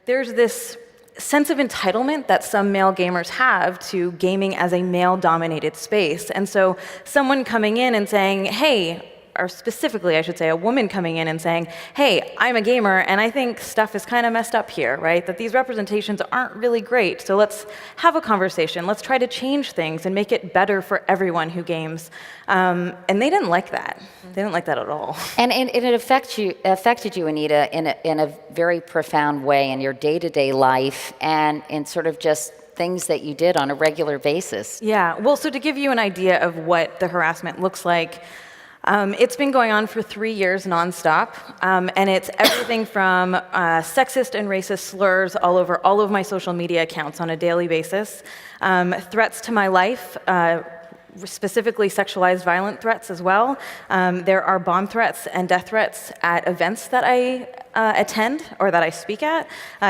there's this sense of entitlement that some male gamers have to gaming as a male-dominated space. And so someone coming in and saying, hey, or specifically, I should say, a woman coming in and saying, hey, I'm a gamer, and I think stuff is kind of messed up here, right? That these representations aren't really great, so let's have a conversation. Let's try to change things and make it better for everyone who games. And they didn't like that. They didn't like that at all. And it affected you, Anita, in a very profound way in your day-to-day life and in sort of just things that you did on a regular basis. Yeah, well, so to give you an idea of what the harassment looks like, it's been going on for 3 years nonstop, and it's everything from sexist and racist slurs all over all of my social media accounts on a daily basis, threats to my life, specifically sexualized violent threats as well. There are bomb threats and death threats at events that I attend or that I speak at.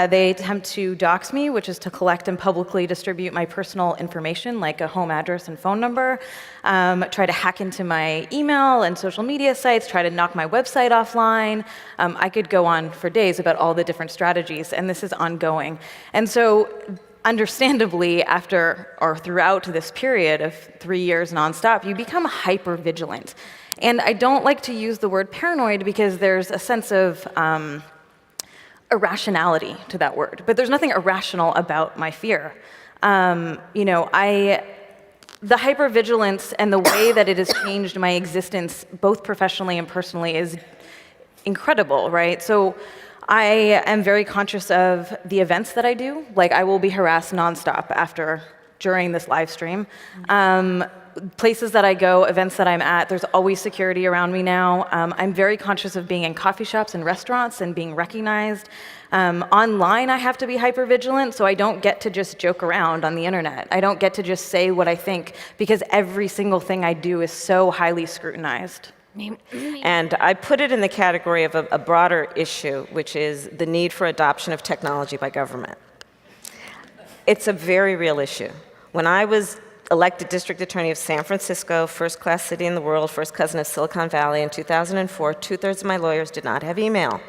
They attempt to dox me, which is to collect and publicly distribute my personal information, like a home address and phone number, try to hack into my email and social media sites, try to knock my website offline. I could go on for days about all the different strategies, and this is ongoing. And so, understandably, after or throughout this period of 3 years nonstop, you become hyper-vigilant. And I don't like to use the word paranoid because there's a sense of irrationality to that word. But there's nothing irrational about my fear. The hypervigilance and the way that it has changed my existence, both professionally and personally, is incredible, right? So I am very conscious of the events that I do. Like, I will be harassed nonstop during this live stream. Places that I go, events that I'm at, there's always security around me now. I'm very conscious of being in coffee shops and restaurants and being recognized. Online, I have to be hypervigilant, so I don't get to just joke around on the internet. I don't get to just say what I think, because every single thing I do is so highly scrutinized. And I put it in the category of a broader issue, which is the need for adoption of technology by government. It's a very real issue. When I was elected district attorney of San Francisco, first-class city in the world, first cousin of Silicon Valley, in 2004, 2/3 of my lawyers did not have email.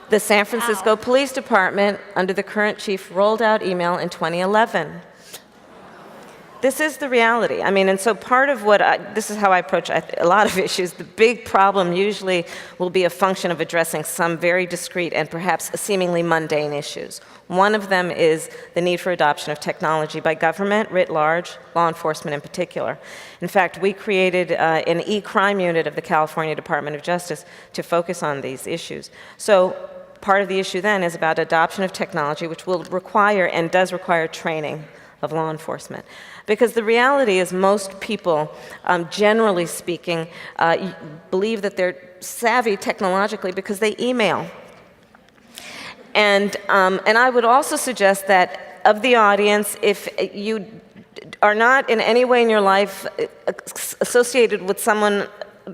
The San Francisco Police Department, under the current chief, rolled out email in 2011. This is the reality. I mean, and so part of this is how I approach a lot of issues. The big problem usually will be a function of addressing some very discrete and perhaps seemingly mundane issues. One of them is the need for adoption of technology by government writ large, law enforcement in particular. In fact, we created an e-crime unit of the California Department of Justice to focus on these issues. So part of the issue then is about adoption of technology, which will require and does require training of law enforcement. Because the reality is most people, generally speaking, believe that they're savvy technologically because they email. And I would also suggest that of the audience, if you are not in any way in your life associated with someone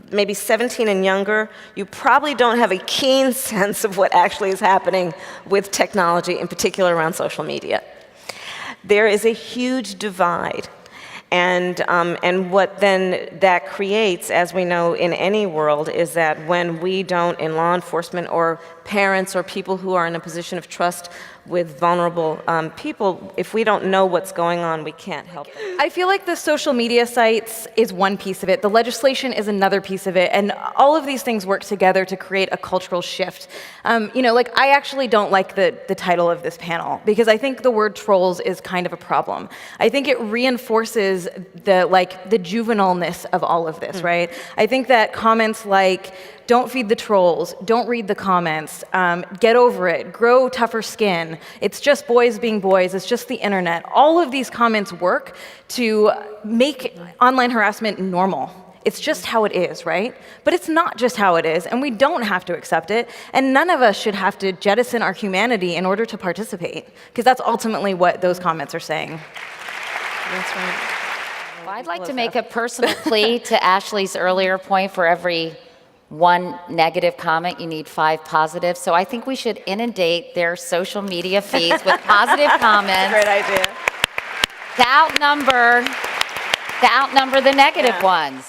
maybe 17 and younger, you probably don't have a keen sense of what actually is happening with technology, in particular around social media. There is a huge divide. And what then that creates, as we know in any world, is that when we don't, in law enforcement or parents or people who are in a position of trust with vulnerable people, if we don't know what's going on, we can't help it. I feel like the social media sites is one piece of it. The legislation is another piece of it. And all of these things work together to create a cultural shift. I actually don't like the title of this panel because I think the word trolls is kind of a problem. I think it reinforces the juvenile-ness of all of this, right? I think that comments like, don't feed the trolls, don't read the comments, get over it, grow tougher skin, it's just boys being boys, it's just the internet. All of these comments work to make online harassment normal. It's just how it is, right? But it's not just how it is, and we don't have to accept it, and none of us should have to jettison our humanity in order to participate, because that's ultimately what those comments are saying. That's right. Well, I'd like to make a personal plea to Ashley's earlier point. For every one negative comment, you need 5 positives. So I think we should inundate their social media feeds with positive comments. Great idea. To outnumber the negative ones.